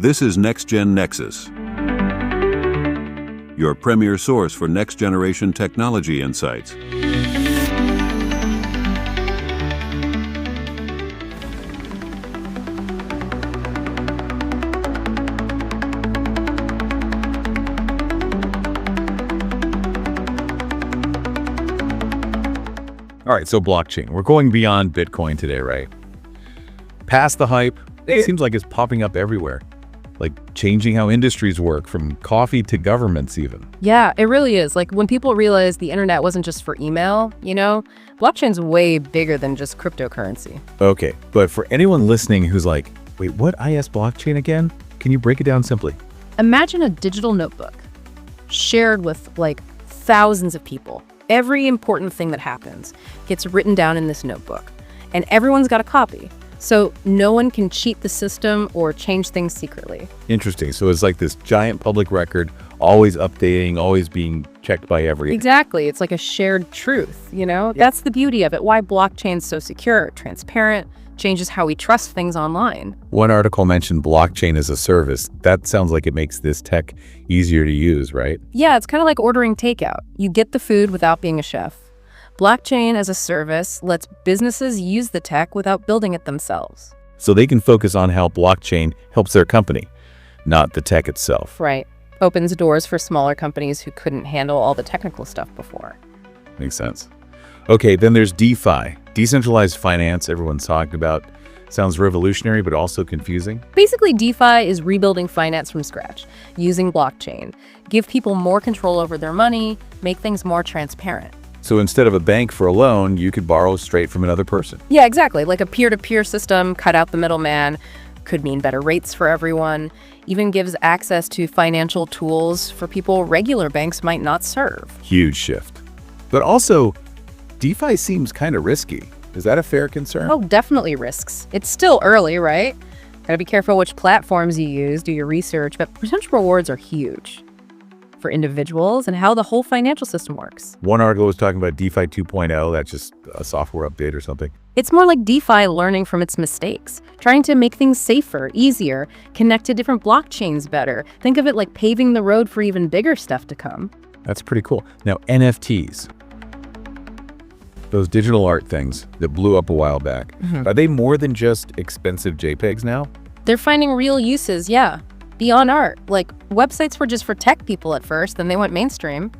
This is NextGen Nexus, your premier source for next-generation technology insights. All right, so blockchain. We're going beyond Bitcoin today, right? Past the hype, it seems like it's popping up everywhere. Like changing how industries work, from coffee to governments even. Yeah, it really is. Like when people realized the internet wasn't just for email, blockchain's way bigger than just cryptocurrency. Okay, but for anyone listening who's like, wait, what IS blockchain again? Can you break it down simply? Imagine a digital notebook shared with thousands of people. Every important thing that happens gets written down in this notebook, and everyone's got a copy. So no one can cheat the system or change things secretly. Interesting. So it's like this giant public record, always updating, always being checked by everyone. Exactly. It's like a shared truth, That's the beauty of it. Why blockchain's so secure, transparent, changes how we trust things online. One article mentioned blockchain as a service. That sounds like it makes this tech easier to use, right? Yeah, it's kind of like ordering takeout. You get the food without being a chef. Blockchain as a service lets businesses use the tech without building it themselves. So they can focus on how blockchain helps their company, not the tech itself. Right. Opens doors for smaller companies who couldn't handle all the technical stuff before. Makes sense. Okay, then there's DeFi, decentralized finance, everyone's talking about. Sounds revolutionary, but also confusing. Basically, DeFi is rebuilding finance from scratch, using blockchain. Give people more control over their money, make things more transparent. So instead of a bank for a loan, you could borrow straight from another person. Yeah, exactly. Like a peer-to-peer system, cut out the middleman, could mean better rates for everyone, even gives access to financial tools for people regular banks might not serve. Huge shift. But also, DeFi seems kind of risky. Is that a fair concern? Oh, definitely risks. It's still early, right? Gotta be careful which platforms you use, do your research, but potential rewards are huge for individuals and how the whole financial system works. One article was talking about DeFi 2.0, that's just a software update or something. It's more like DeFi learning from its mistakes, trying to make things safer, easier, connect to different blockchains better. Think of it like paving the road for even bigger stuff to come. That's pretty cool. Now, NFTs. Those digital art things that blew up a while back, are they more than just expensive JPEGs now? They're finding real uses, yeah, beyond art. Like websites were just for tech people at first, then they went mainstream.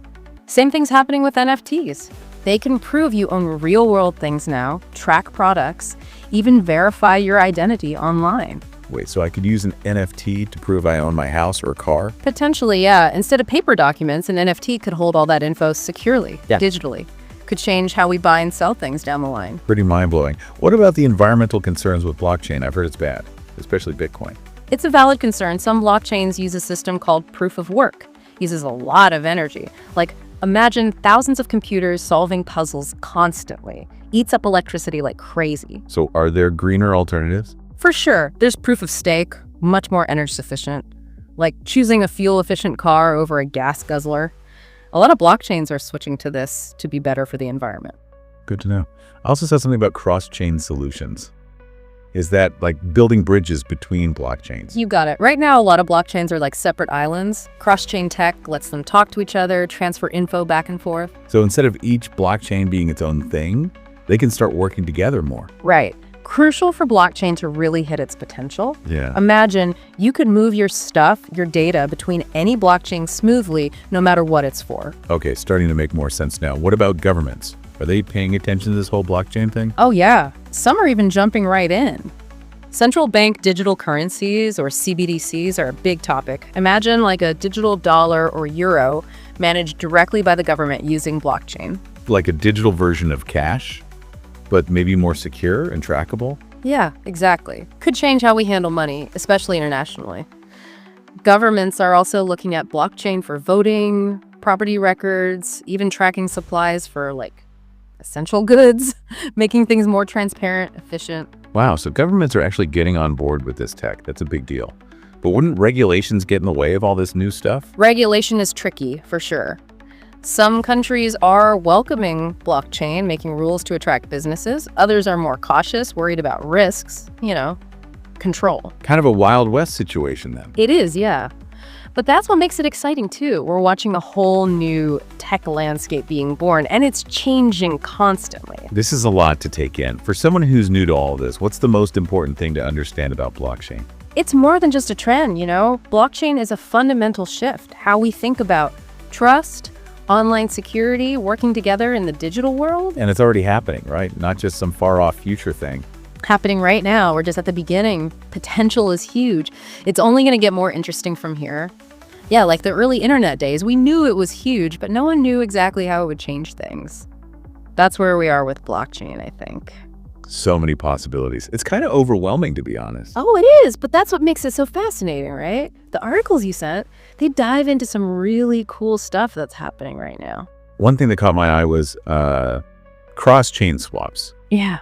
Same thing's happening with NFTs. They can prove you own real world things now, track products, even verify your identity online. Wait, so I could use an NFT to prove I own my house or a car? Potentially, yeah. Instead of paper documents, an NFT could hold all that info securely, digitally. Could change how we buy and sell things down the line. Pretty mind-blowing. What about the environmental concerns with blockchain? I've heard it's bad, especially Bitcoin. It's a valid concern. Some blockchains use a system called proof of work. Uses a lot of energy. Like, imagine thousands of computers solving puzzles constantly. Eats up electricity like crazy. So are there greener alternatives? For sure. There's proof of stake, much more energy efficient. Like choosing a fuel-efficient car over a gas guzzler. A lot of blockchains are switching to this to be better for the environment. Good to know. I also said something about cross-chain solutions. Is that like building bridges between blockchains? You got it. Right now, a lot of blockchains are like separate islands. Cross-chain tech lets them talk to each other, transfer info back and forth. So instead of each blockchain being its own thing, they can start working together more. Right. Crucial for blockchain to really hit its potential. Yeah. Imagine you could move your stuff, your data, between any blockchain smoothly, no matter what it's for. Okay, starting to make more sense now. What about governments? Are they paying attention to this whole blockchain thing? Oh yeah, some are even jumping right in. Central bank digital currencies, or CBDCs, are a big topic. Imagine like a digital dollar or euro managed directly by the government using blockchain. Like a digital version of cash, but maybe more secure and trackable? Yeah, exactly. Could change how we handle money, especially internationally. Governments are also looking at blockchain for voting, property records, even tracking supplies for essential goods, making things more transparent, efficient. Wow, so governments are actually getting on board with this tech. That's a big deal. But wouldn't regulations get in the way of all this new stuff? Regulation is tricky, for sure. Some countries are welcoming blockchain, making rules to attract businesses. Others are more cautious, worried about risks, control. Kind of a Wild West situation then. It is, yeah. But that's what makes it exciting too. We're watching a whole new tech landscape being born, and it's changing constantly. This is a lot to take in. For someone who's new to all of this, what's the most important thing to understand about blockchain? It's more than just a trend, you know? Blockchain is a fundamental shift. How we think about trust, online security, working together in the digital world. And it's already happening, right? Not just some far-off future thing. Happening right now. We're just at the beginning. Potential is huge. It's only going to get more interesting from here. Yeah, like the early internet days, we knew it was huge, but no one knew exactly how it would change things. That's where we are with blockchain, I think. So many possibilities. It's kind of overwhelming, to be honest. Oh, it is, but that's what makes it so fascinating, right? The articles you sent, they dive into some really cool stuff that's happening right now. One thing that caught my eye was cross-chain swaps. Yeah.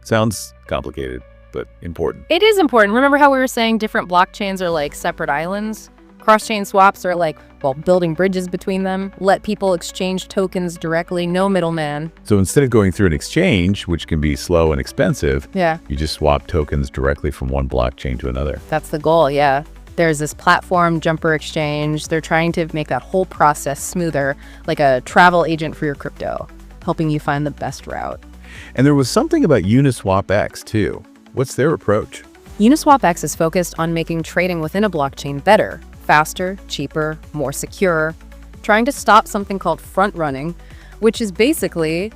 Sounds complicated, but important. It is important. Remember how we were saying different blockchains are like separate islands? Cross-chain swaps are like, well, building bridges between them, let people exchange tokens directly, no middleman. So instead of going through an exchange, which can be slow and expensive, you just swap tokens directly from one blockchain to another. That's the goal, yeah. There's this platform, Jumper Exchange. They're trying to make that whole process smoother, like a travel agent for your crypto, helping you find the best route. And there was something about Uniswap X too. What's their approach? Uniswap X is focused on making trading within a blockchain better, faster, cheaper, more secure, trying to stop something called front running, which is basically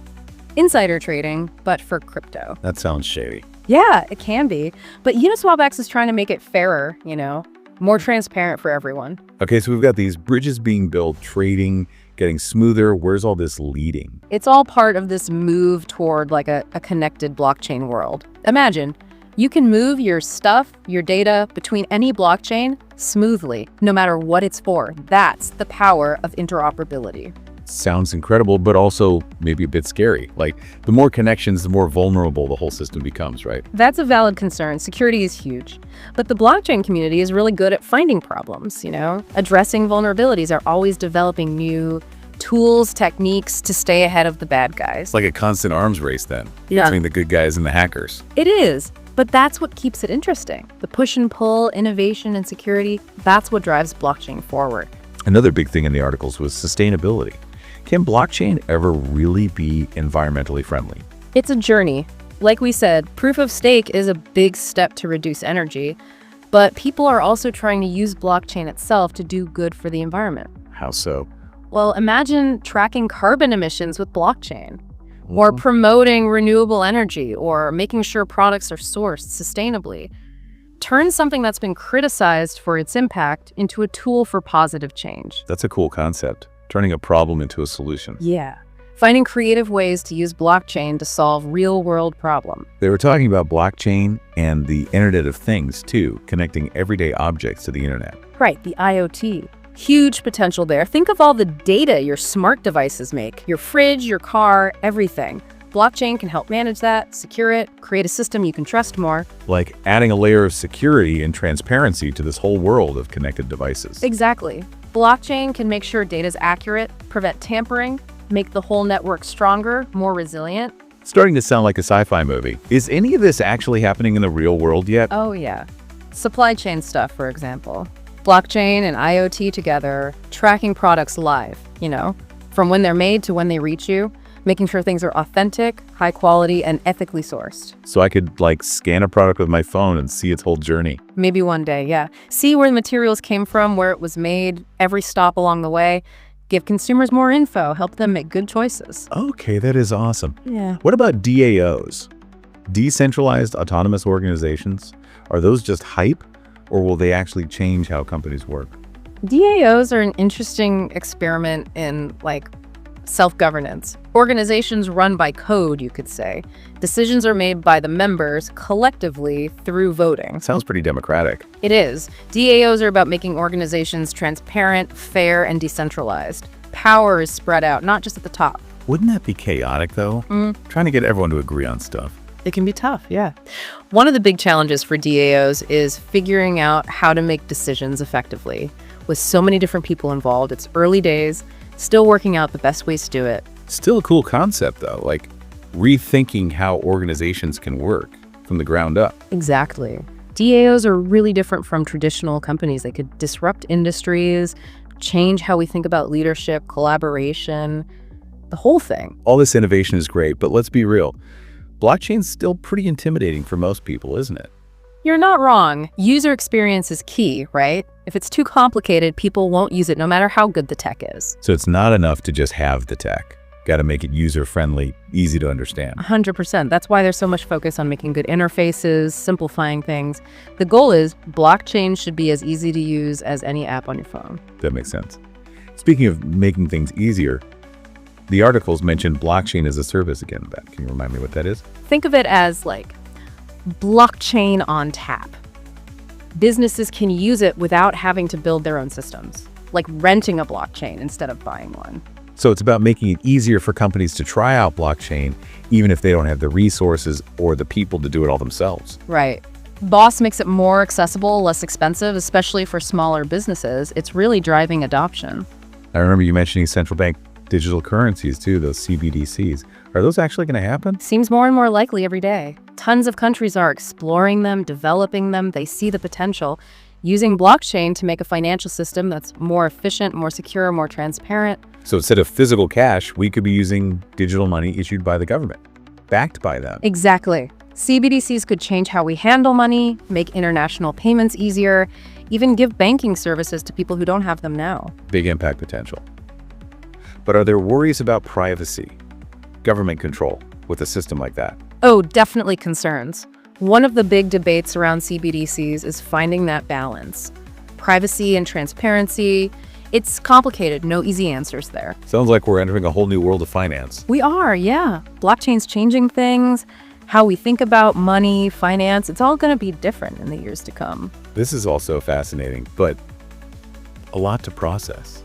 insider trading, but for crypto. That sounds shady. Yeah, it can be. But Uniswap X is trying to make it fairer, you know, more transparent for everyone. Okay, so we've got these bridges being built, trading, getting smoother. Where's all this leading? It's all part of this move toward like a connected blockchain world. Imagine, you can move your stuff, your data between any blockchain smoothly, no matter what it's for. That's the power of interoperability. Sounds incredible, but also maybe a bit scary. Like, the more connections, the more vulnerable the whole system becomes, right? That's a valid concern. Security is huge. But the blockchain community is really good at finding problems, you know? Addressing vulnerabilities, are always developing new tools, techniques to stay ahead of the bad guys. It's like a constant arms race then, between the good guys and the hackers. It is. But that's what keeps it interesting. The push and pull, innovation and security, that's what drives blockchain forward. Another big thing in the articles was sustainability. Can blockchain ever really be environmentally friendly? It's a journey. Like we said, proof of stake is a big step to reduce energy, but people are also trying to use blockchain itself to do good for the environment. How so? Well, imagine tracking carbon emissions with blockchain, or promoting renewable energy, or making sure products are sourced sustainably. Turn something that's been criticized for its impact into a tool for positive change. That's a cool concept, turning a problem into a solution. Yeah. Finding creative ways to use blockchain to solve real-world problems. They were talking about blockchain and the Internet of Things, too, connecting everyday objects to the internet. Right, the IoT. Huge potential there. Think of all the data your smart devices make. Your fridge, your car, everything. Blockchain can help manage that, secure it, create a system you can trust more. Like adding a layer of security and transparency to this whole world of connected devices. Exactly. Blockchain can make sure data is accurate, prevent tampering, make the whole network stronger, more resilient. Starting to sound like a sci-fi movie. Is any of this actually happening in the real world yet? Oh yeah. Supply chain stuff, for example. Blockchain and IoT together, tracking products live, you know, from when they're made to when they reach you, making sure things are authentic, high quality, and ethically sourced. So I could like scan a product with my phone and see its whole journey. Maybe one day, yeah. See where the materials came from, where it was made, every stop along the way. Give consumers more info, help them make good choices. Okay, that is awesome. Yeah. What about DAOs? Decentralized autonomous organizations? Are those just hype? Or will they actually change how companies work? DAOs are an interesting experiment in like self-governance. Organizations run by code, you could say. Decisions are made by the members collectively through voting. Sounds pretty democratic. It is. DAOs are about making organizations transparent, fair, and decentralized. Power is spread out, not just at the top. Wouldn't that be chaotic though? Trying to get everyone to agree on stuff. It can be tough, yeah. One of the big challenges for DAOs is figuring out how to make decisions effectively. With so many different people involved, it's early days, still working out the best ways to do it. Still a cool concept though, like rethinking how organizations can work from the ground up. Exactly. DAOs are really different from traditional companies. They could disrupt industries, change how we think about leadership, collaboration, the whole thing. All this innovation is great, but let's be real. Blockchain's still pretty intimidating for most people, isn't it? You're not wrong. User experience is key, right? If it's too complicated, people won't use it no matter how good the tech is. So it's not enough to just have the tech. Got to make it user-friendly, easy to understand. 100%. That's why there's so much focus on making good interfaces, simplifying things. The goal is blockchain should be as easy to use as any app on your phone. That makes sense. Speaking of making things easier, the articles mentioned blockchain as a service again. Can you remind me what that is? Think of it as like blockchain on tap. Businesses can use it without having to build their own systems, like renting a blockchain instead of buying one. So it's about making it easier for companies to try out blockchain, even if they don't have the resources or the people to do it all themselves. Right. Boss makes it more accessible, less expensive, especially for smaller businesses. It's really driving adoption. I remember you mentioning central bank digital currencies too, those CBDCs. Are those actually going to happen? Seems more and more likely every day. Tons of countries are exploring them, developing them. They see the potential, using blockchain to make a financial system that's more efficient, more secure, more transparent. So instead of physical cash, we could be using digital money issued by the government, backed by them. Exactly. CBDCs could change how we handle money, make international payments easier, even give banking services to people who don't have them now. Big impact potential. But are there worries about privacy, government control with a system like that? Oh, definitely concerns. One of the big debates around CBDCs is finding that balance. Privacy and transparency. It's complicated, no easy answers there. Sounds like we're entering a whole new world of finance. We are, yeah. Blockchain's changing things, how we think about money, finance. It's all going to be different in the years to come. This is also fascinating, but a lot to process.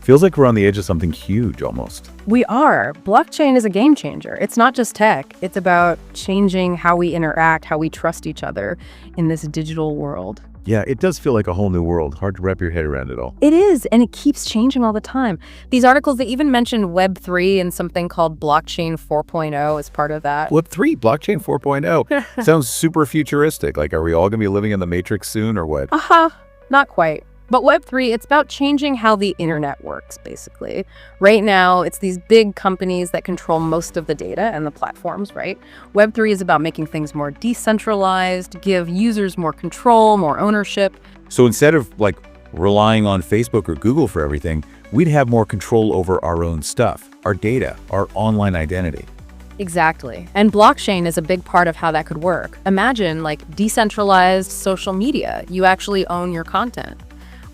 Feels like we're on the edge of something huge almost. We are. Blockchain is a game changer. It's not just tech. It's about changing how we interact, how we trust each other in this digital world. Yeah, it does feel like a whole new world. Hard to wrap your head around it all. It is, and it keeps changing all the time. These articles, they even mention Web3 and something called blockchain 4.0 as part of that. Web3, blockchain 4.0. Sounds super futuristic. Like, are we all going to be living in the Matrix soon or what? Not quite. But Web3, it's about changing how the internet works, basically. Right now, it's these big companies that control most of the data and the platforms, right? Web3 is about making things more decentralized, give users more control, more ownership. So instead of like relying on Facebook or Google for everything, we'd have more control over our own stuff, our data, our online identity. Exactly. And blockchain is a big part of how that could work. Imagine like decentralized social media. You actually own your content.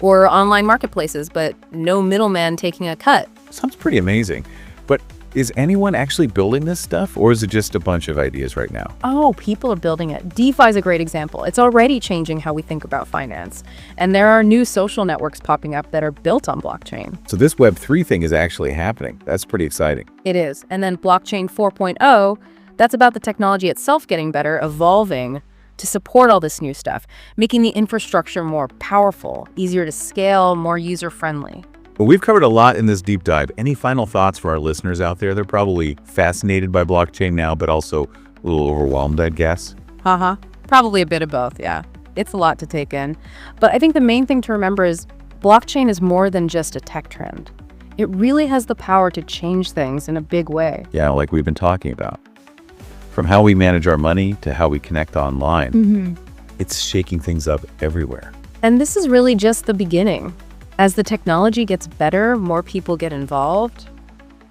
Or online marketplaces, but no middleman taking a cut. Sounds pretty amazing. But is anyone actually building this stuff, or is it just a bunch of ideas right now? Oh, people are building it. DeFi is a great example. It's already changing how we think about finance. And there are new social networks popping up that are built on blockchain. So this Web3 thing is actually happening. That's pretty exciting. It is. And then blockchain 4.0, that's about the technology itself getting better, evolving to support all this new stuff, making the infrastructure more powerful, easier to scale, more user-friendly. Well, we've covered a lot in this deep dive. Any final thoughts for our listeners out there? They're probably fascinated by blockchain now, but also a little overwhelmed, I'd guess. Probably a bit of both, yeah. It's a lot to take in. But I think the main thing to remember is blockchain is more than just a tech trend. It really has the power to change things in a big way. Yeah, like we've been talking about. From how we manage our money to how we connect online, it's shaking things up everywhere. And this is really just the beginning. As the technology gets better, more people get involved,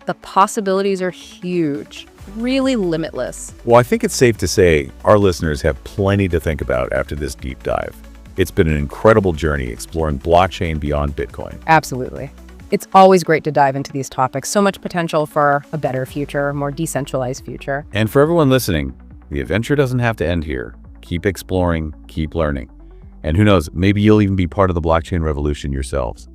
the possibilities are huge, really limitless. Well, I think it's safe to say our listeners have plenty to think about after this deep dive. It's been an incredible journey exploring blockchain beyond Bitcoin. Absolutely. It's always great to dive into these topics. So much potential for a better future, a more decentralized future. And for everyone listening, the adventure doesn't have to end here. Keep exploring, keep learning. And who knows, maybe you'll even be part of the blockchain revolution yourselves.